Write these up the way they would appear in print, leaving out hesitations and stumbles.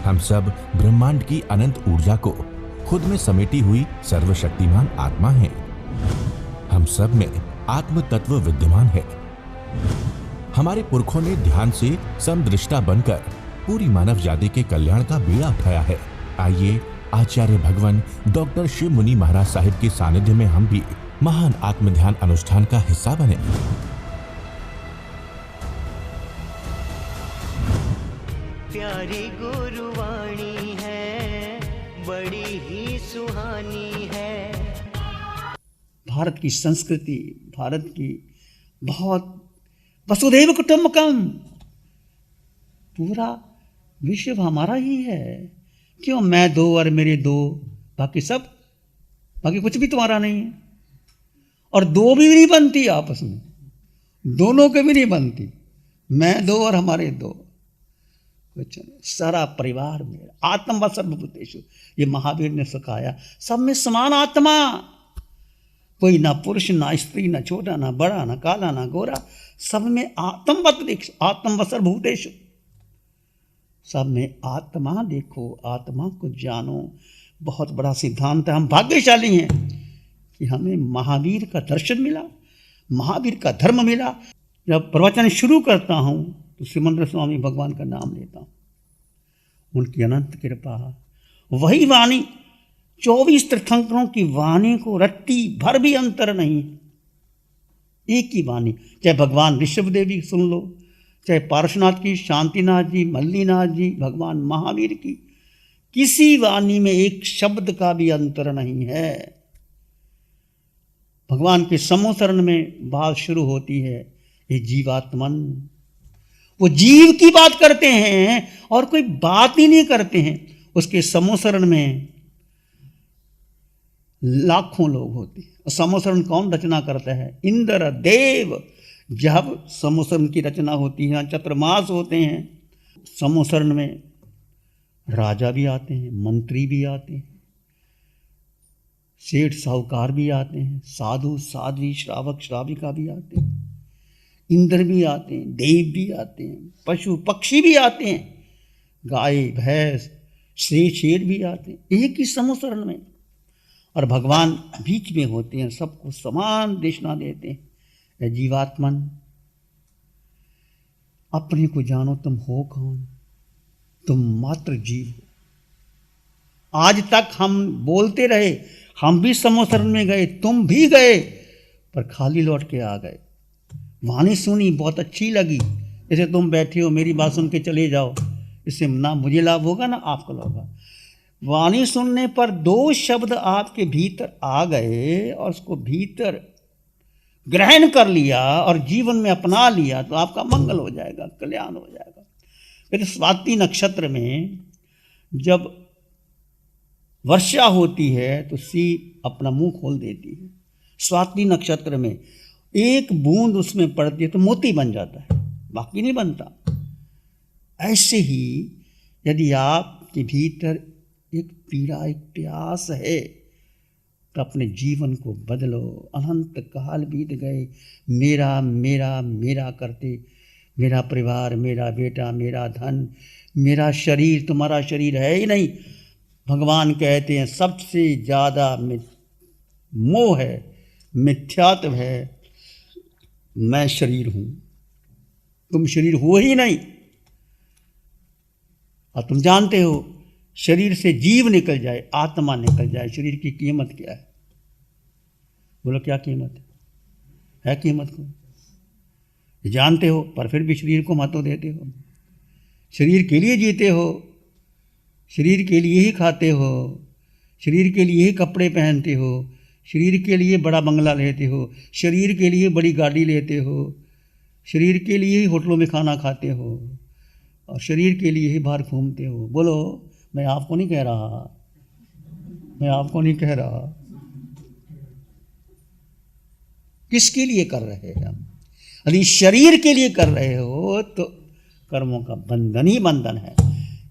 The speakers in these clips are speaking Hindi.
हम सब ब्रह्मांड की अनंत ऊर्जा को खुद में समेटी हुई सर्वशक्तिमान आत्मा हैं। हम सब में आत्म तत्व विद्यमान है। हमारे पुरखों ने ध्यान से समदृष्टा बनकर पूरी मानव जाति के कल्याण का बीड़ा उठाया है। आइए आचार्य भगवान डॉक्टर शिव मुनि महाराज साहिब के सानिध्य में हम भी महान आत्म ध्यान अनुष्ठान का हिस्सा बने। प्यारी गुरुवाणी है, बड़ी ही सुहानी है। भारत की संस्कृति, भारत की बहुत वसुधैव कुटुंबकम, पूरा विश्व हमारा ही है। क्यों मैं दो और मेरे दो, बाकी कुछ भी तुम्हारा नहीं है। और दो भी नहीं बनती आपस में, दोनों के भी नहीं बनती। मैं दो और हमारे दो, कुछ नहीं। सारा परिवार मेरा। आत्मा सर्वभूतेषु, ये महावीर ने सिखाया। सब में समान आत्मा, कोई ना पुरुष ना स्त्री, ना छोटा ना बड़ा, ना काला ना गोरा, सब में आत्मवत सर्वभूतेषु, सब में आत्मा देखो, आत्मा को जानो। बहुत बड़ा सिद्धांत है। हम भाग्यशाली हैं कि हमें महावीर का दर्शन मिला, महावीर का धर्म मिला। जब प्रवचन शुरू करता हूँ तो सिमंदर स्वामी भगवान का नाम लेता हूँ। उनकी अनंत कृपा, वही वाणी 24 तीर्थंकरों की वाणी को रत्ती भर भी अंतर नहीं। एक ही वाणी, चाहे भगवान ऋषभ देवी सुन लो, चाहे पार्श्वनाथ की, शांतिनाथ जी, मल्लीनाथ जी, भगवान महावीर की, किसी वाणी में एक शब्द का भी अंतर नहीं है। भगवान के समोसरण में बात शुरू होती है, ये जीवात्मन। वो जीव की बात करते हैं और कोई बात ही नहीं करते हैं। उसके समोसरण में लाखों लोग होते हैं। और समोसरण कौन रचना करता है? इंद्र देव। जब समोसरण की रचना होती है, चतुर्मास होते हैं, समोसरण में राजा भी आते हैं, मंत्री भी आते हैं, सेठ साहूकार भी आते हैं, साधु साध्वी श्रावक श्राविका भी आते हैं, इंद्र भी आते हैं, देव भी आते हैं, पशु पक्षी भी आते हैं, गाय भैंस शेर भी आते हैं, एक ही समोसरण में। और भगवान बीच में होते हैं, सबको समान दृष्टा देते हैं। जीवात्मन, अपने को जानो, तुम हो कौन? तुम मात्र जीव हो। आज तक हम बोलते रहे, हम भी समोसरण में गए, तुम भी गए, पर खाली लौट के आ गए। वाणी सुनी, बहुत अच्छी लगी, जैसे तुम बैठे हो, मेरी बात सुन के चले जाओ, इससे ना मुझे लाभ होगा ना आपको लाभ होगा। वाणी सुनने पर 2 शब्द आपके भीतर आ गए और उसको भीतर ग्रहण कर लिया और जीवन में अपना लिया, तो आपका मंगल हो जाएगा, कल्याण हो जाएगा। फिर स्वाति नक्षत्र में जब वर्षा होती है तो सी अपना मुंह खोल देती है। स्वाति नक्षत्र में एक बूंद उसमें पड़ती है तो मोती बन जाता है, बाकी नहीं बनता। ऐसे ही यदि आपके भीतर एक पीड़ा, एक प्यास है, तो अपने जीवन को बदलो। अनंत काल बीत गए, मेरा मेरा मेरा करते, मेरा परिवार, मेरा बेटा, मेरा धन, मेरा शरीर, तुम्हारा शरीर है ही नहीं। भगवान कहते हैं सबसे ज़्यादा मोह है, मिथ्यात्व है, मैं शरीर हूँ, तुम शरीर हो ही नहीं। और तुम जानते हो, शरीर से जीव निकल जाए, आत्मा निकल जाए, शरीर की कीमत क्या है? बोलो क्या कीमत है कीमत को जानते हो, पर फिर भी शरीर को महत्व देते हो। शरीर के लिए जीते हो, शरीर के लिए ही खाते हो, शरीर के लिए ही कपड़े पहनते हो, शरीर के लिए बड़ा बंगला लेते हो, शरीर के लिए बड़ी गाड़ी लेते हो, शरीर के लिए ही होटलों में खाना खाते हो, और शरीर के लिए ही बाहर घूमते हो। बोलो, मैं आपको नहीं कह रहा, मैं आपको नहीं कह रहा। किसके लिए कर रहे हैं हम? यदि शरीर के लिए कर रहे हो तो कर्मों का बंधन ही बंधन है।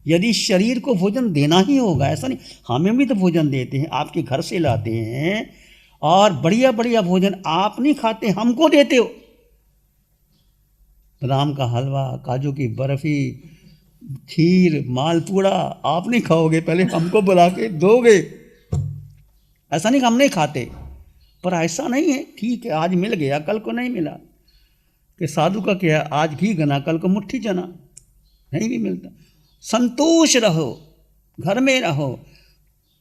यदि शरीर को भोजन देना ही होगा, ऐसा नहीं, हमें भी तो भोजन देते हैं, आपके घर से लाते हैं, और बढ़िया बढ़िया भोजन आप नहीं खाते, हमको देते हो। बादाम का हलवा, काजू की बर्फी, खीर मालपूड़ा आप नहीं खाओगे, पहले हमको बुला के दोगे। ऐसा नहीं कि हम नहीं खाते, पर ऐसा नहीं है। ठीक है, आज मिल गया कल को नहीं मिला। कि साधु का क्या है, आज घी गना कल को मुट्ठी चना, नहीं भी मिलता। संतोष रहो, घर में रहो।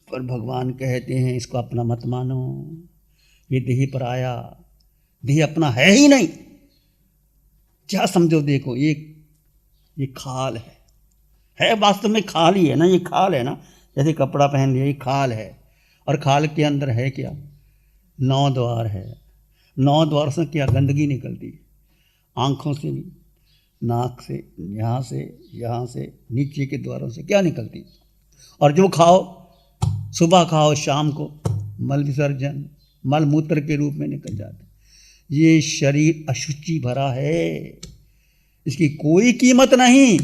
पर भगवान कहते हैं इसको अपना मत मानो, ये देह पर आया, देह अपना है ही नहीं। क्या समझो, देखो ये खाल है वास्तव में खाल ही है ना, ये खाल है ना, जैसे कपड़ा पहन लिया ये खाल है। और खाल के अंदर है क्या, 9 द्वार है। 9 द्वार से क्या गंदगी निकलती है, आँखों से भी, नाक से, यहाँ से नीचे के द्वारों से क्या निकलती। और जो खाओ, सुबह खाओ शाम को मल विसर्जन, मल मूत्र के रूप में निकल जाता। ये शरीर अशुचि भरा है, इसकी कोई कीमत नहीं।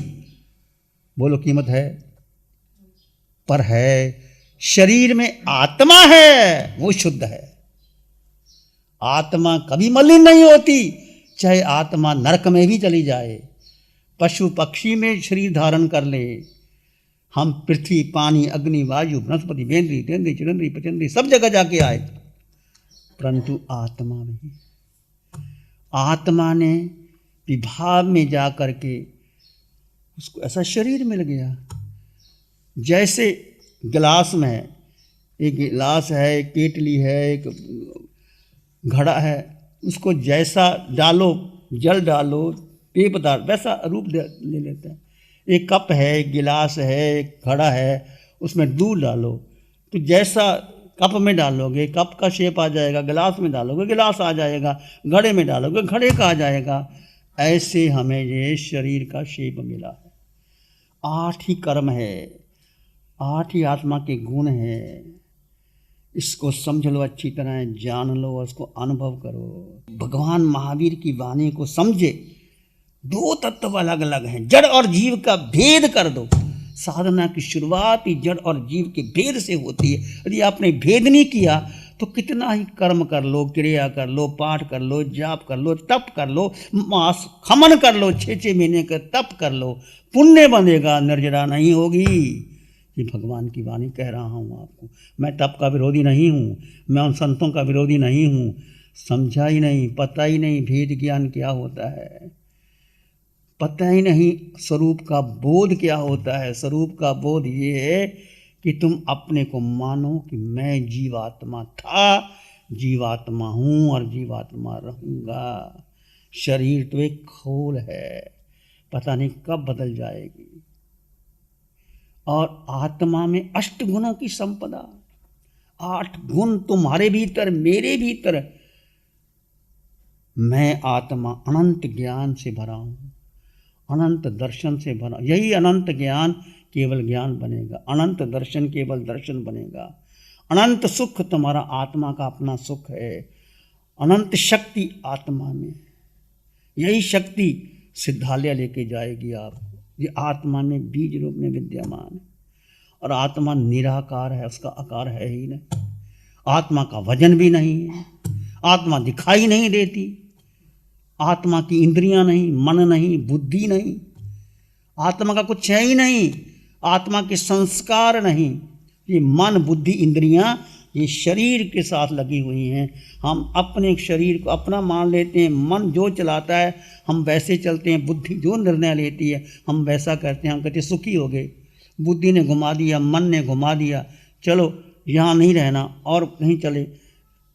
बोलो कीमत है, पर है। शरीर में आत्मा है, वो शुद्ध है। आत्मा कभी मलिन नहीं होती, चाहे आत्मा नरक में भी चली जाए, पशु पक्षी में शरीर धारण कर ले। हम पृथ्वी, पानी, अग्नि, वायु, वनस्पति, बेंद्री, तेंद्री, चिरंद्री, पचंद्री सब जगह जाके आए, परंतु आत्मा में, आत्मा ने विभाव में जा कर के उसको ऐसा शरीर मिल गया। जैसे गिलास में, एक गिलास है, एक केतली है, एक घड़ा है, उसको जैसा डालो, जल डालो, पेय पदार्थ, वैसा रूप ले लेता है। एक कप है, एक गिलास है, एक घड़ा है, उसमें दूध डालो तो जैसा कप में डालोगे कप का शेप आ जाएगा, गिलास में डालोगे गिलास आ जाएगा, घड़े में डालोगे घड़े का आ जाएगा। ऐसे हमें ये शरीर का शेप मिला है। 8 ही कर्म है, 8 ही आत्मा के गुण है। इसको समझ लो, अच्छी तरह जान लो, उसको अनुभव करो। भगवान महावीर की वाणी को समझे। 2 तत्व अलग अलग हैं, जड़ और जीव का भेद कर दो। साधना की शुरुआत ही जड़ और जीव के भेद से होती है। यदि आपने भेद नहीं किया तो कितना ही कर्म कर लो, क्रिया कर लो, पाठ कर लो, जाप कर लो, तप कर लो, मास खमन कर लो, 6 महीने का तप कर लो, पुण्य बनेगा, निर्जरा नहीं होगी। ये भगवान की वाणी कह रहा हूँ आपको। मैं तप का विरोधी नहीं हूँ, मैं उन संतों का विरोधी नहीं हूँ। समझा ही नहीं, पता ही नहीं भेद ज्ञान क्या होता है, पता ही नहीं स्वरूप का बोध क्या होता है। स्वरूप का बोध ये है कि तुम अपने को मानो कि मैं जीवात्मा था, जीवात्मा हूँ और जीवात्मा रहूँगा। शरीर तो एक खोल है, पता नहीं कब बदल जाएगी। और आत्मा में 8 गुणों की संपदा, 8 गुण तुम्हारे भीतर, मेरे भीतर। मैं आत्मा अनंत ज्ञान से भरा हूँ, अनंत दर्शन से भरा। यही अनंत ज्ञान केवल ज्ञान बनेगा, अनंत दर्शन केवल दर्शन बनेगा। अनंत सुख तुम्हारा आत्मा का अपना सुख है, अनंत शक्ति आत्मा में। यही शक्ति सिद्धालय लेके जाएगी आपको। ये आत्मा में बीज रूप में विद्यमान है। और आत्मा निराकार है, उसका आकार है ही नहीं। आत्मा का वजन भी नहीं है, आत्मा दिखाई नहीं देती, आत्मा की इंद्रियां नहीं, मन नहीं, बुद्धि नहीं, आत्मा का कुछ है ही नहीं, आत्मा के संस्कार नहीं। ये मन, बुद्धि, इंद्रियां ये शरीर के साथ लगी हुई हैं। हम अपने शरीर को अपना मान लेते हैं, मन जो चलाता है हम वैसे चलते हैं, बुद्धि जो निर्णय लेती है हम वैसा करते हैं। हम कहते हैं सुखी हो गए, बुद्धि ने घुमा दिया, मन ने घुमा दिया, चलो यहाँ नहीं रहना और कहीं चले,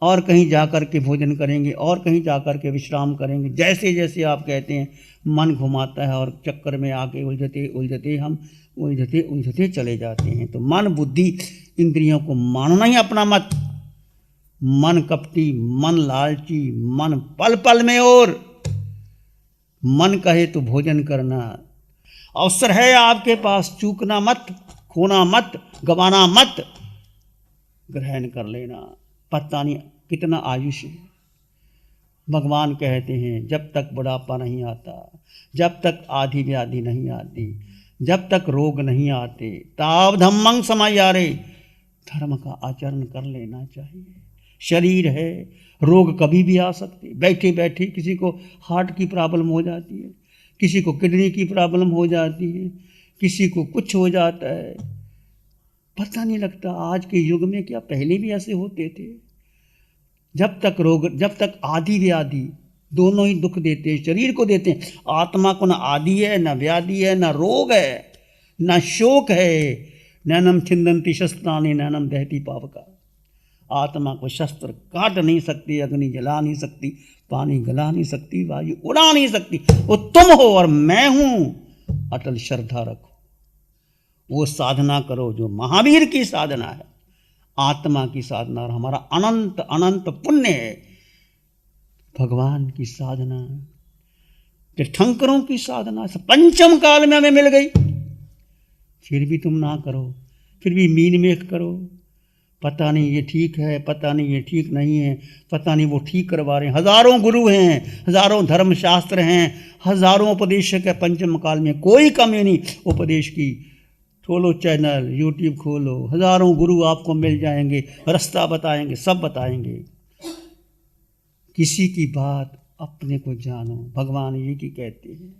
और कहीं जा कर के भोजन करेंगे, और कहीं जा कर के विश्राम करेंगे। जैसे जैसे आप कहते हैं मन घुमाता है और चक्कर में आके उलझते उलझते हम उलझते उलझते चले जाते हैं। तो मन, बुद्धि, इंद्रियों को मानना ही अपना मत। मन कपटी, मन लालची, मन पल पल में और मन कहे तो भोजन करना। अवसर है आपके पास, चूकना मत, खोना मत, गंवाना मत, ग्रहण कर लेना। पता नहीं कितना आयुष्य है। भगवान कहते हैं जब तक बुढ़ापा नहीं आता, जब तक आधी व्याधि नहीं आती, जब तक रोग नहीं आते, ताव धम्मं समायारे, धर्म का आचरण कर लेना चाहिए। शरीर है, रोग कभी भी आ सकते। बैठे बैठे किसी को हार्ट की प्रॉब्लम हो जाती है, किसी को किडनी की प्रॉब्लम हो जाती है, किसी को कुछ हो जाता है, पता नहीं लगता। आज के युग में क्या पहले भी ऐसे होते थे? जब तक रोग, जब तक आदि व्याधि दोनों ही दुख देते हैं, शरीर को देते हैं। आत्मा को ना आदि है, ना व्याधि है, ना रोग है, ना शोक है। नैनम छिंदंती शस्त्राणि नैनम दहती पावका। आत्मा को शस्त्र काट नहीं सकती, अग्नि जला नहीं सकती, पानी गला नहीं सकती, वायु उड़ा नहीं सकती। वो तुम हो और मैं हूं। अटल श्रद्धा रखो, वो साधना करो जो महावीर की साधना है, आत्मा की साधना, और हमारा अनंत अनंत पुण्य है। भगवान की साधना, तीर्थंकरों की साधना पंचम काल में हमें मिल गई, फिर भी तुम ना करो, फिर भी मीन मेख करो। पता नहीं ये ठीक है, पता नहीं ये ठीक नहीं है, पता नहीं वो ठीक करवा रहे हैं। हजारों गुरु हैं, हजारों धर्मशास्त्र हैं, हजारों उपदेशक है पंचम काल में, कोई कमी नहीं उपदेश की। खोलो चैनल, यूट्यूब खोलो, हजारों गुरु आपको मिल जाएंगे, रास्ता बताएंगे, सब बताएंगे। किसी की बात अपने को जानो, भगवान ये की कहते हैं,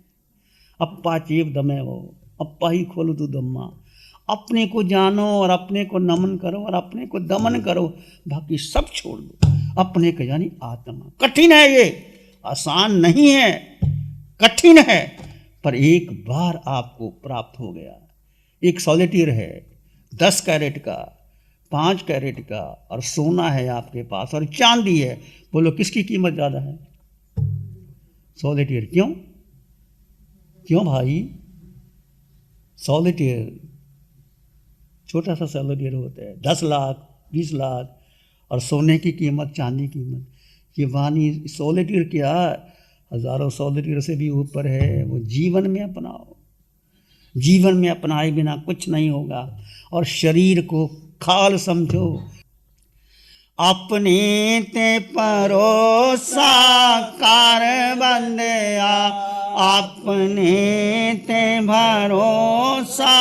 अप्पा चेव दमे हो, अप्पा ही खोलो तू दम्मा। अपने को जानो और अपने को नमन करो और अपने को दमन करो, बाकी सब छोड़ दो। अपने को यानी आत्मा। कठिन है ये, आसान नहीं है, कठिन है, पर एक बार आपको प्राप्त हो गया। एक सॉलिटेयर है 10 कैरेट का, 5 कैरेट का, और सोना है आपके पास और चांदी है। बोलो किसकी कीमत ज़्यादा है? सॉलिटेयर। क्यों? क्यों भाई? सॉलिटेयर, छोटा सा सॉलिटेयर होता है, 10 लाख 20 लाख, और सोने की कीमत, चांदी की कीमत। ये वाणी सॉलिटेयर क्या, हजारों सॉलिटेयर से भी ऊपर है। वो जीवन में अपनाओ, जीवन में अपनाए बिना कुछ नहीं होगा। और शरीर को खाल समझो। अपने ते परोसा कार बंदया, अपने ते भरोसा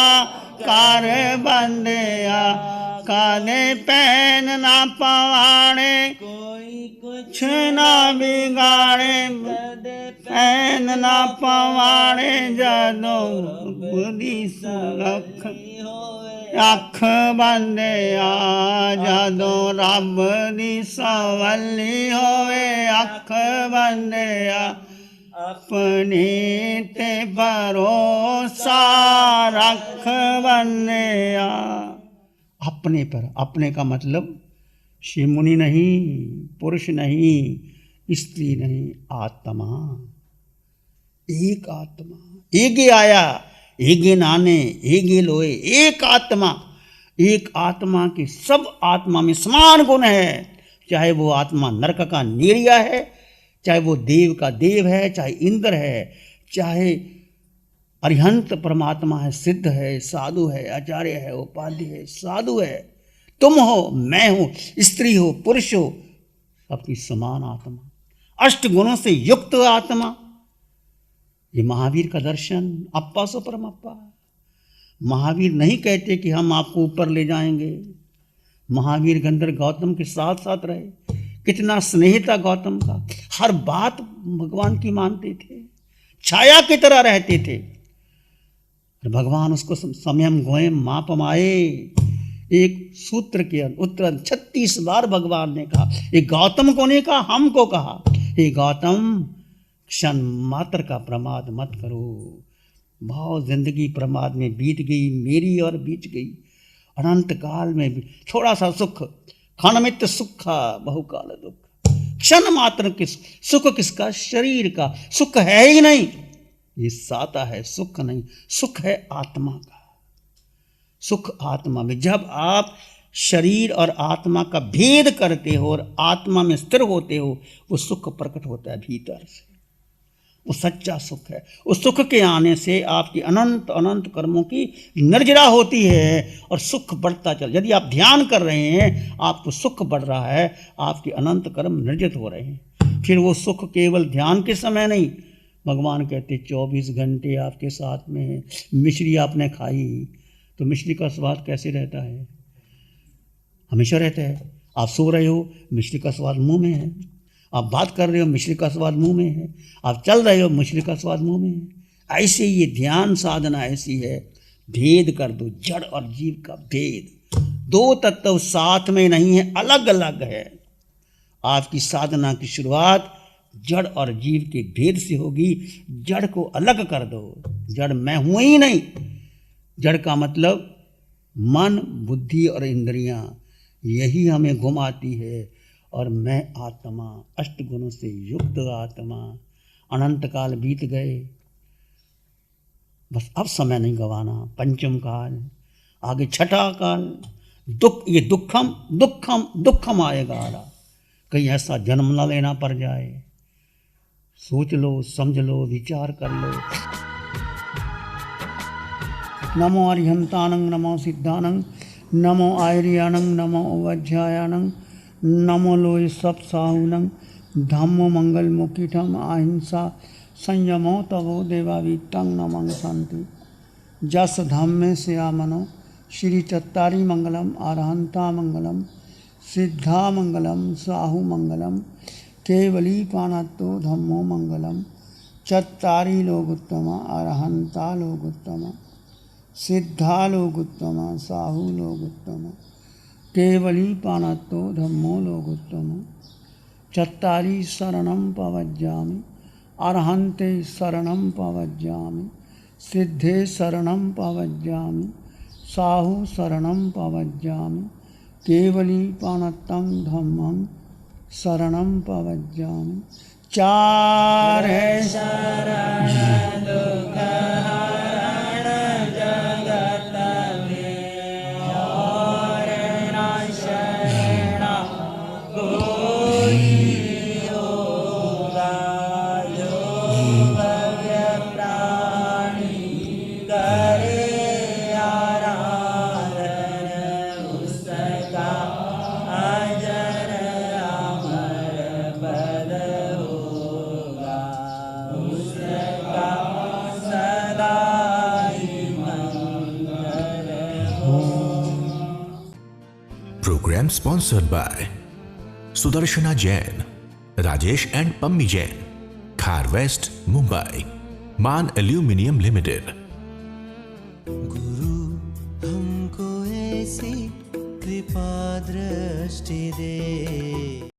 कार बंदया। काले पहन ना पवाड़े, कोई कुछ ना बिगाड़े, पहन ना पवाड़े, जदो बुद्धि सुरख अख बंदया, जदो रब दी सवली होवे अख बंदया। अपने ते भरोसा रख बंदया। अपने पर, अपने का मतलब शिव मुनि नहीं, पुरुष नहीं, स्त्री नहीं, आत्मा। एक आत्मा, एगे आया एगे नाने एगे लोए, एक आत्मा। एक आत्मा के सब आत्मा में समान गुण है। चाहे वो आत्मा नरक का नेरिया है, चाहे वो देव का देव है, चाहे इंद्र है, चाहे अरिहंत परमात्मा है, सिद्ध है, साधु है, आचार्य है, उपाध्य है, साधु है, तुम हो, मैं हूँ, स्त्री हो, पुरुष हो, सबकी समान आत्मा, अष्ट गुणों से युक्त आत्मा। ये महावीर का दर्शन, अप्पा सो परम अप्पा। महावीर नहीं कहते कि हम आपको ऊपर ले जाएंगे। महावीर गंधर्व गौतम के साथ साथ रहे। कितना स्नेह था गौतम का, हर बात भगवान की मानते थे, छाया की तरह रहते थे। भगवान उसको समयम गोयम मापमाए, एक सूत्र के उत्तर 36 बार भगवान ने कहा। ये गौतम को नहीं कहा, हमको कहा, हे गौतम क्षण मात्र का प्रमाद मत करो। बहुत जिंदगी प्रमाद में बीत गई, मेरी और बीत गई। अनंत काल में भी थोड़ा सा सुख, क्षणमित सुखा बहुकाल दुख। क्षण मात्र किस सुख, किसका? शरीर का सुख है ही नहीं। ये साता है, सुख नहीं, सुख है आत्मा का। सुख आत्मा में। जब आप शरीर और आत्मा का भेद करते हो और आत्मा में स्थिर होते हो, वो सुख प्रकट होता है भीतर से। वो सच्चा सुख है। उस सुख के आने से आपकी अनंत अनंत कर्मों की निर्जरा होती है और सुख बढ़ता चल। यदि आप ध्यान कर रहे हैं, आपको सुख बढ़ रहा है, आपके अनंत कर्म निर्जित हो रहे हैं। फिर वो सुख केवल ध्यान के समय नहीं, भगवान कहते 24 घंटे आपके साथ में है। मिश्री आपने खाई तो मिश्री का स्वाद कैसे रहता है? हमेशा रहता है। आप सो रहे हो, मिश्री का स्वाद मुंह में है। आप बात कर रहे हो, मिश्री का स्वाद मुंह में है। आप चल रहे हो, मिश्री का स्वाद मुंह में है। ऐसे ये ध्यान साधना ऐसी है भेद कर दो, जड़ और जीव का भेद। दो तत्व साथ में नहीं है, अलग अलग है। आपकी साधना की शुरुआत जड़ और जीव के भेद से होगी। जड़ को अलग कर दो। जड़ मैं हूं ही नहीं। जड़ का मतलब मन, बुद्धि और इंद्रियां, यही हमें घुमाती है। और मैं आत्मा, अष्ट गुणों से युक्त आत्मा। अनंत काल बीत गए, बस अब समय नहीं गंवाना। पंचम काल, आगे छठा काल। दुख, ये दुखम दुखम दुखम आएगा। कहीं ऐसा जन्म न लेना पड़ जाए। सोच लो, समझ लो, विचार कर लो। नमो अरिहंतानंग, नमो सिद्धानंग, नमो आयर्यानंग, नमो उपाध्यायानंग, नमो लोय सब साहुनंग, धम्मो मंगल मुखिठम अहिंसा संयमो तवो देवावीतंग नमंग शांति। जस धम्मे से आमनो श्री चत्तारी मंगलम, अरहंता मंगलम, सिद्धा मंगलम, साहु मंगलम, केवली पाणत्तो धम्मो मंगलम। चत्तारी लोगोत्तमा, अरहंता लोगोत्तमा, सिद्धा लोगोत्तमा, साहु लोगोत्तमा, केवली पाणत्तो धम्मो लोगोत्तमा। चत्तारी शरणं पवज्जामि, अरहन्ते शरणं पवज्जामि, सिद्धे शरणं पवज्जामि, साहु शरणं पवज्जामि, केवली पाणत्तं धम्मं शरणं पवज्जामि। चार है शरण Program sponsored by Sudarshana Jain, Rajesh and Pammi Jain, Khar West, Mumbai, Man Aluminium Limited. गुरु हमको ऐसी कृपा दृष्टि दे।